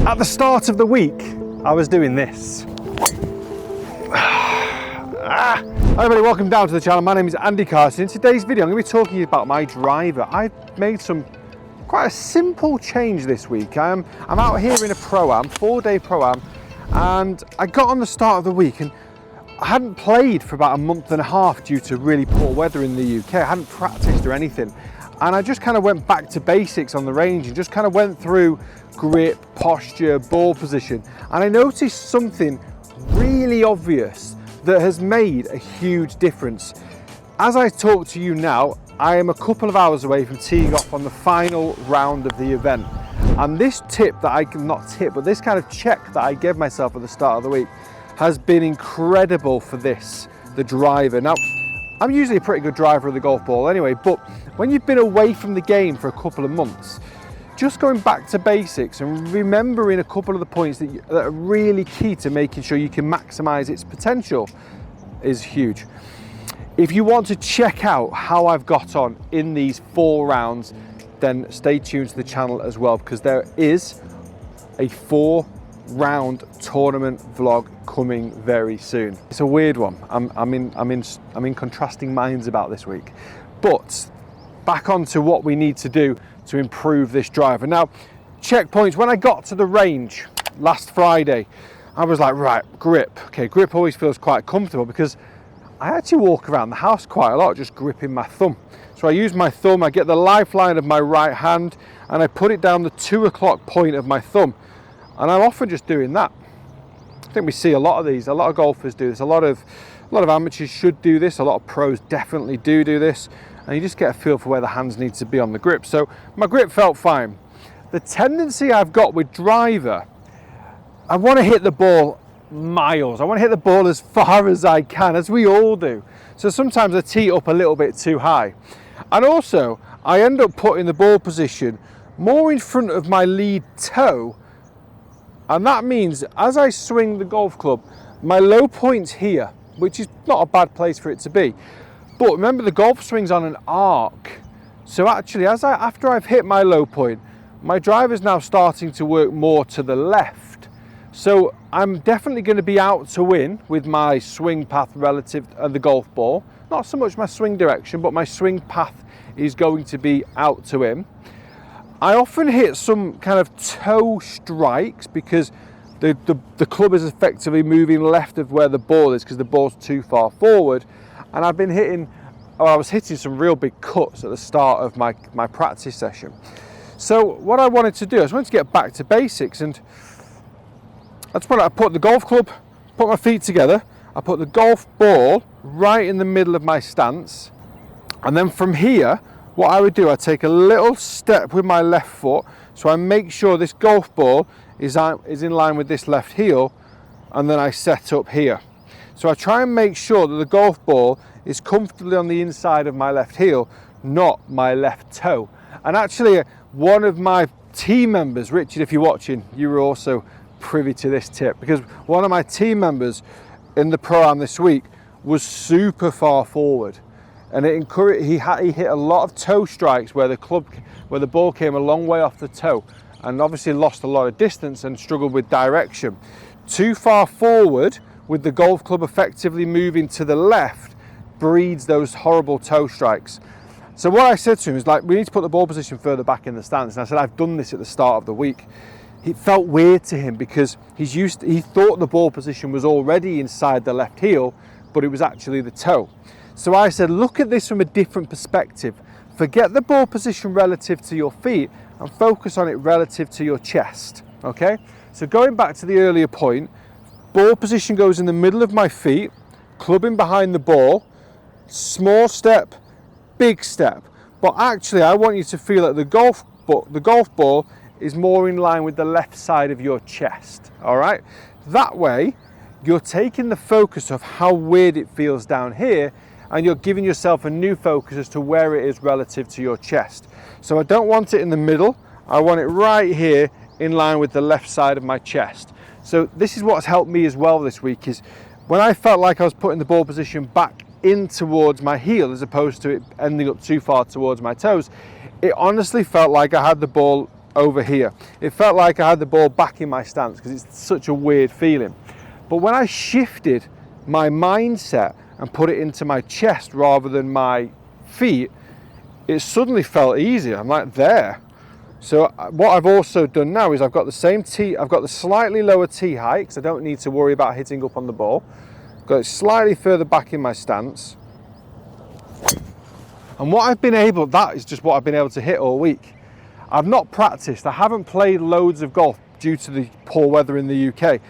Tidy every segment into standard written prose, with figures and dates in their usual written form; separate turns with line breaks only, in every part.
At the start of the week, I was doing this. Hi everybody, welcome down to the channel. My name is Andy Carson. In today's video, I'm going to be talking about my driver. I've made quite a simple change this week. I'm out here in a Pro-Am, 4-day Pro-Am, and I got on the start of the week and I hadn't played for about a month and a half due to really poor weather in the UK. I hadn't practiced or anything. And I just kind of went back to basics on the range and just kind of went through grip, posture, ball position. And I noticed something really obvious that has made a huge difference. As I talk to you now, I am a couple of hours away from teeing off on the final round of the event. And this this kind of check that I gave myself at the start of the week has been incredible for the driver. Now, I'm usually a pretty good driver of the golf ball anyway, but when you've been away from the game for a couple of months, just going back to basics and remembering a couple of the points that are really key to making sure you can maximize its potential is huge. If you want to check out how I've got on in these 4 rounds, then stay tuned to the channel as well, because there is a 4-round tournament vlog coming very soon. It's a weird one. I'm in contrasting minds about this week. But back onto what we need to do to improve this driver. Now, checkpoints. When I got to the range last Friday, I was like, right, grip. Okay, grip always feels quite comfortable because I actually walk around the house quite a lot just gripping my thumb. So I use my thumb, I get the lifeline of my right hand and I put it down the 2 o'clock point of my thumb. And I'm often just doing that. I think we see a lot of these. A lot of golfers do this. A lot of amateurs should do this. A lot of pros definitely do this. And you just get a feel for where the hands need to be on the grip. So my grip felt fine. The tendency I've got with driver, I want to hit the ball miles. I want to hit the ball as far as I can, as we all do. So sometimes I tee up a little bit too high. And also, I end up putting the ball position more in front of my lead toe. And that means as I swing the golf club, my low point's here, which is not a bad place for it to be. But remember, the golf swing's on an arc. So actually, after I've hit my low point, my driver's now starting to work more to the left. So I'm definitely going to be out to win with my swing path relative to the golf ball. Not so much my swing direction, but my swing path is going to be out to him. I often hit some kind of toe strikes because the club is effectively moving left of where the ball is because the ball's too far forward. And I was hitting some real big cuts at the start of my practice session. So what I wanted to do, I just wanted to get back to basics, and I put the golf club, put my feet together, I put the golf ball right in the middle of my stance, and then from here, what I would do, I'd take a little step with my left foot, so I make sure this golf ball is in line with this left heel, and then I set up here. So I try and make sure that the golf ball is comfortably on the inside of my left heel, not my left toe. And actually, one of my team members, Richard, if you're watching, you were also privy to this tip, because one of my team members in the Pro-Am this week was super far forward. And he hit a lot of toe strikes where the ball came a long way off the toe, and obviously lost a lot of distance and struggled with direction. Too far forward with the golf club effectively moving to the left breeds those horrible toe strikes. So what I said to him is, like, we need to put the ball position further back in the stance. And I said, I've done this at the start of the week. It felt weird to him because he thought the ball position was already inside the left heel, but it was actually the toe. So I said, look at this from a different perspective. Forget the ball position relative to your feet and focus on it relative to your chest, okay? So going back to the earlier point, ball position goes in the middle of my feet, clubbing behind the ball, small step, big step. But actually, I want you to feel that the golf ball is more in line with the left side of your chest, all right? That way, you're taking the focus of how weird it feels down here, and you're giving yourself a new focus as to where it is relative to your chest. So I don't want it in the middle, I want it right here in line with the left side of my chest. So this is what's helped me as well this week, is when I felt like I was putting the ball position back in towards my heel as opposed to it ending up too far towards my toes, it honestly felt like I had the ball over here. It felt like I had the ball back in my stance because it's such a weird feeling. But when I shifted my mindset and put it into my chest rather than my feet, it suddenly felt easier. I'm like there. So what I've also done now is I've got the same tee, I've got the slightly lower tee height because I don't need to worry about hitting up on the ball. Got it slightly further back in my stance. And what I've been able, that is just what I've been able to hit all week. I've not practiced, I haven't played loads of golf due to the poor weather in the UK.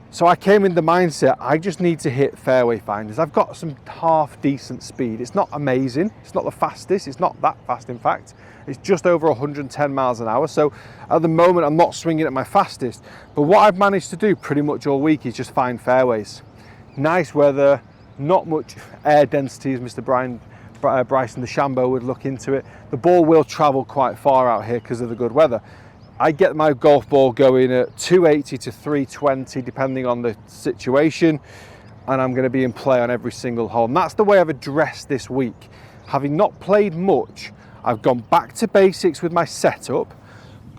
So I came in the mindset, I just need to hit fairway finders. I've got some half decent speed. It's not amazing, it's not the fastest, it's not that fast in fact. It's just over 110 miles an hour. So at the moment I'm not swinging at my fastest. But what I've managed to do pretty much all week is just find fairways. Nice weather, not much air density as Mr. Bryson DeChambeau would look into it. The ball will travel quite far out here because of the good weather. I get my golf ball going at 280 to 320 depending on the situation, and I'm going to be in play on every single hole. And that's the way I've addressed this week. Having not played much, I've gone back to basics with my setup,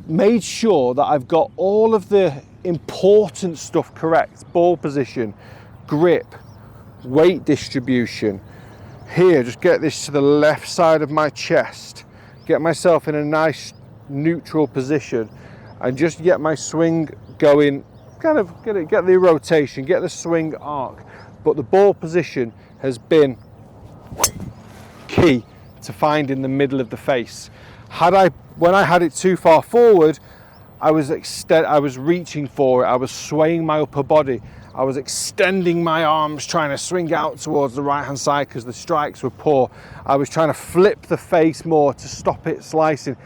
made sure that I've got all of the important stuff correct. Ball position, grip, weight distribution. Here, just get this to the left side of my chest, get myself in a nice neutral position and just get my swing going, kind of get the rotation, get the swing arc. But the ball position has been key to finding the middle of the face. When I had it too far forward, I was reaching for it, I was swaying my upper body, I was extending my arms trying to swing out towards the right hand side because the strikes were poor. I was trying to flip the face more to stop it slicing.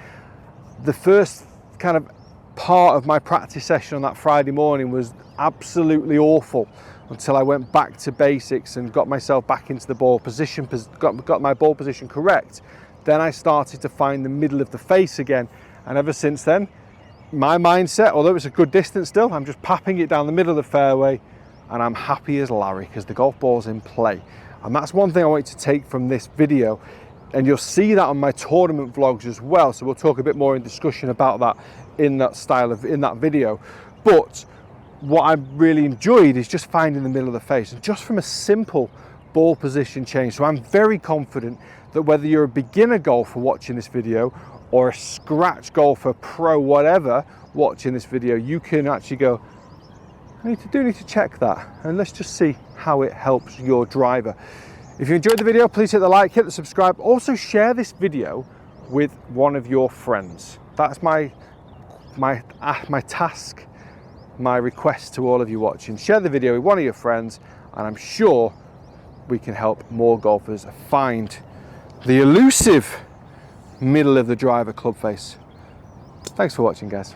The first kind of part of my practice session on that Friday morning was absolutely awful until I went back to basics and got myself back into the ball position, got my ball position correct. Then I started to find the middle of the face again, and ever since then my mindset, although it's a good distance still, I'm just papping it down the middle of the fairway and I'm happy as Larry because the golf ball's in play. And that's one thing I want you to take from this video. And you'll see that on my tournament vlogs as well. So we'll talk a bit more in discussion about that in that video. But what I really enjoyed is just finding the middle of the face, and just from a simple ball position change. So I'm very confident that whether you're a beginner golfer watching this video or a scratch golfer, pro, whatever, watching this video, you can actually go, I need to check that, and let's just see how it helps your driver. If you enjoyed the video, please hit the like, hit the subscribe. Also share this video with one of your friends. That's my task, my request to all of you watching. Share the video with one of your friends, and I'm sure we can help more golfers find the elusive middle of the driver club face. Thanks for watching, guys.